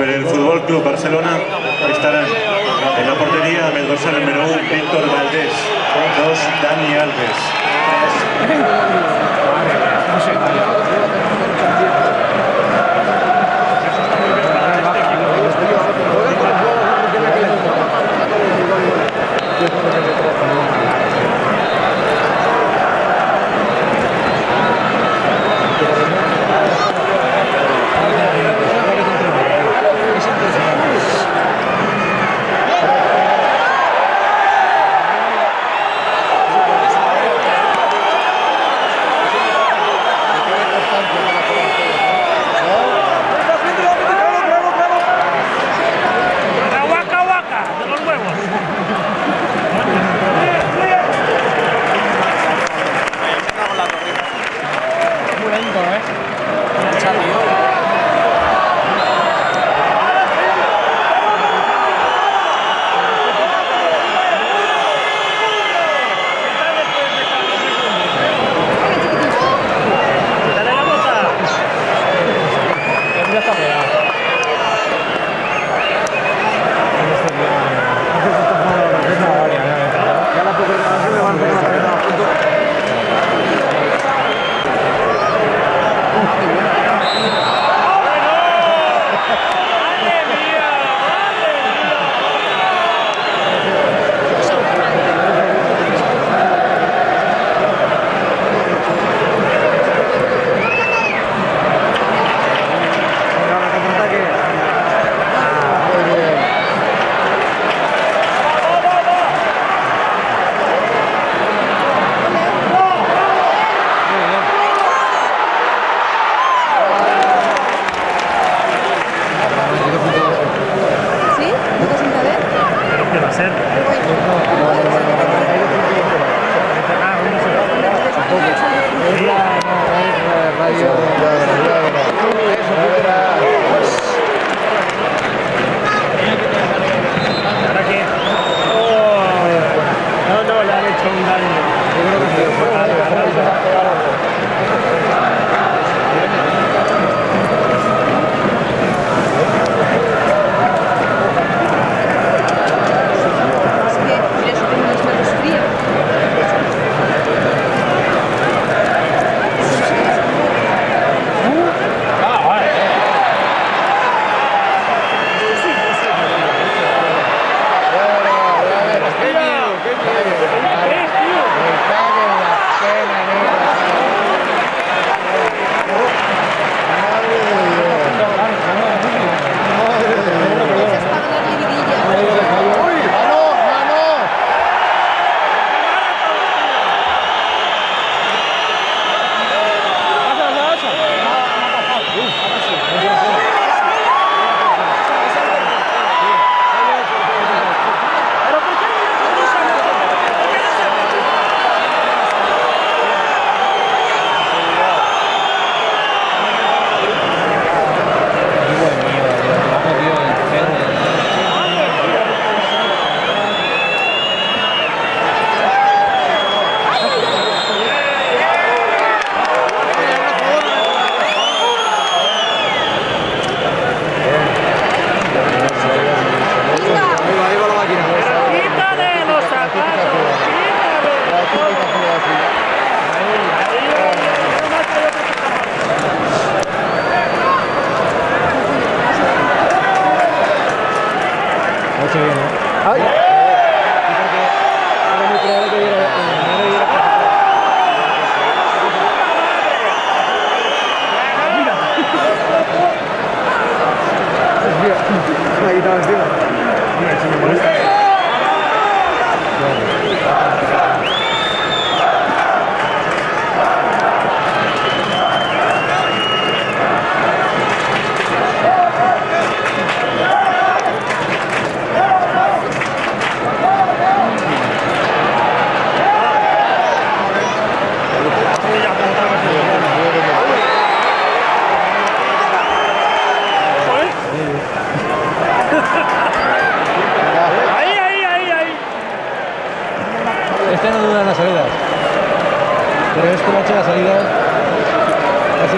pero el Fútbol Club Barcelona estarán en la portería amb el dorsal número 1, Víctor Valdés, 2, Dani Alves,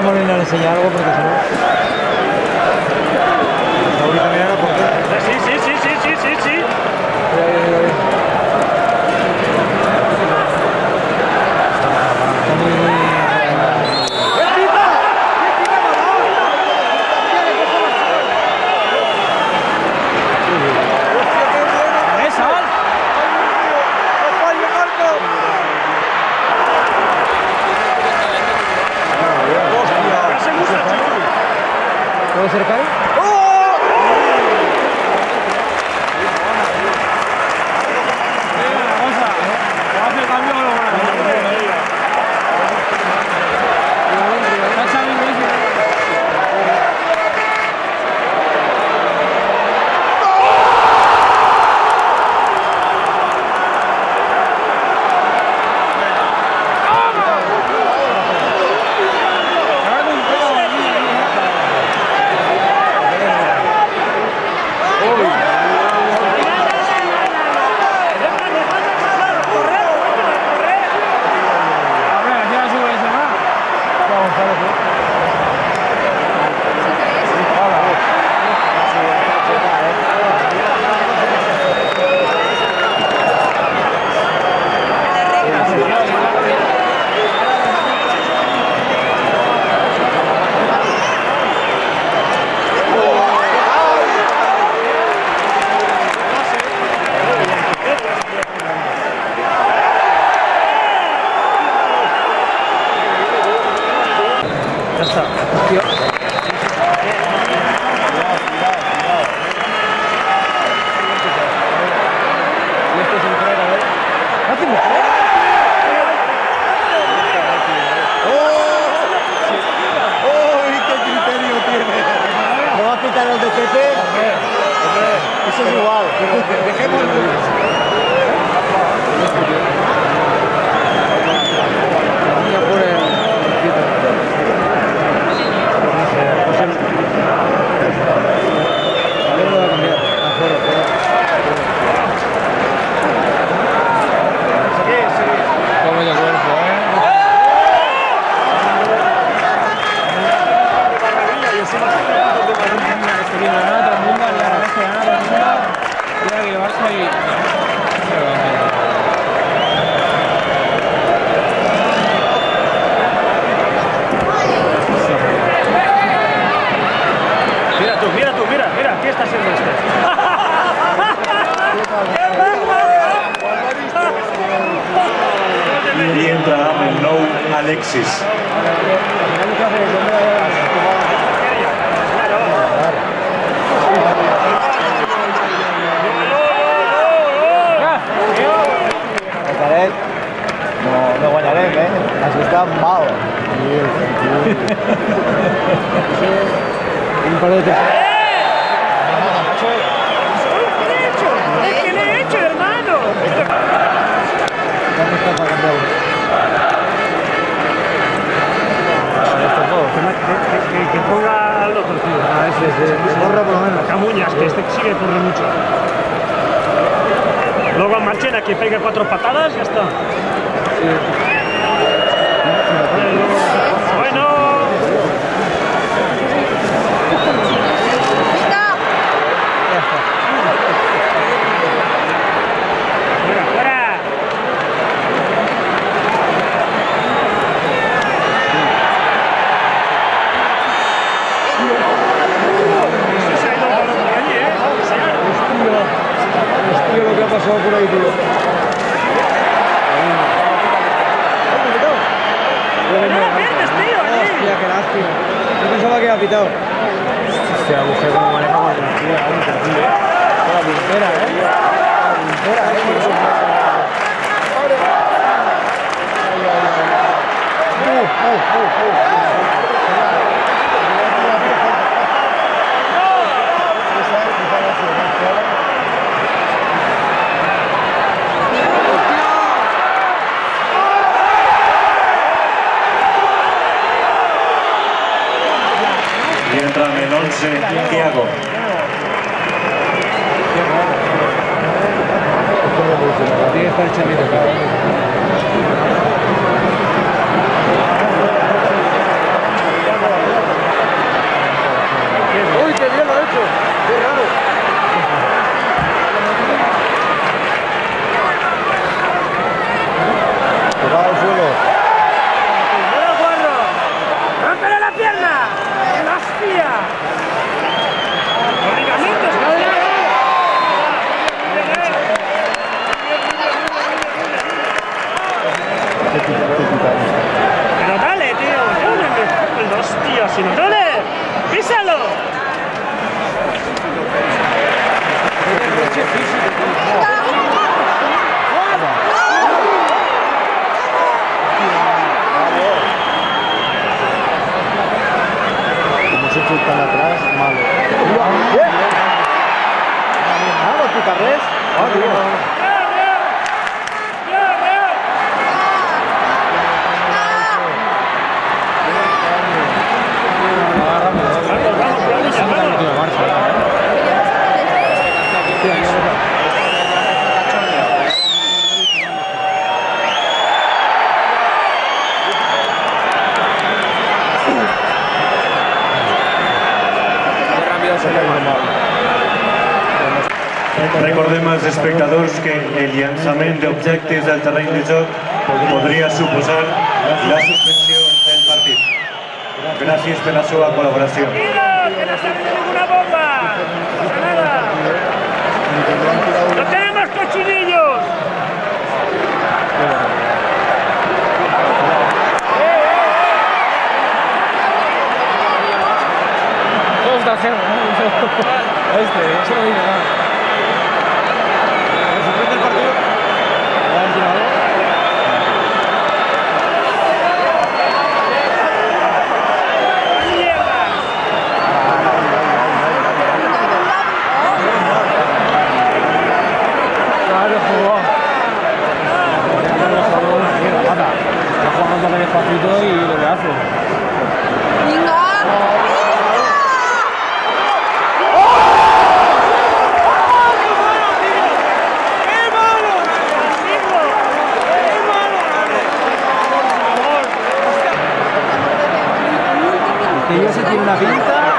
Molina le enseña algo porque si no... Sí, sí, sí, sí, sí, sí, sí. ¿Puede ser Kai? Ya está. ¿No va a pitar el de Pepe? Eso es igual, pero dejemos Mira, ¿qué está haciendo este? Y entra el nou Alexis. No guanyarem, Això està mal. Un par de temps. ¿Qué le he hecho, hermano? ¿Cuánto está para cambiar? Que ponga al otro, tío. Ah, ese. Corre por lo menos. Camuñas, que este sigue corre mucho. Luego a Marchena que pegue 4 patadas, ya está. Bueno. Fuera, fuera. Se ha ido el balón por allí, Hostia, lo que ha pasado por ahí, tío. Hostia, qué lástima. Yo pensaba que había pitado. Hostia, la mujer como maneja con la tía. La puntera, La puntera, Y entra en el 11 Thiago. Tiene que estar chamito, ¡Uy, qué bien lo ha hecho! pero si no duele, písalo. Como se chutan atrás, malo. Vamos, picarres. Recordem als espectadors que el llançament d'objectes del terreny de joc podria suposar la suspensió del partit. Gràcies per la seva col·laboració. Tranquilo, que no sale ninguna bomba. No pasa nada. No tenemos cochinillos. ¿Cómo está haciendo? Eso no dice nada. ¿Se el partido? Claro, jugó. Está jugando con el despacito y lo que hace. Que yo se tiene una pinta.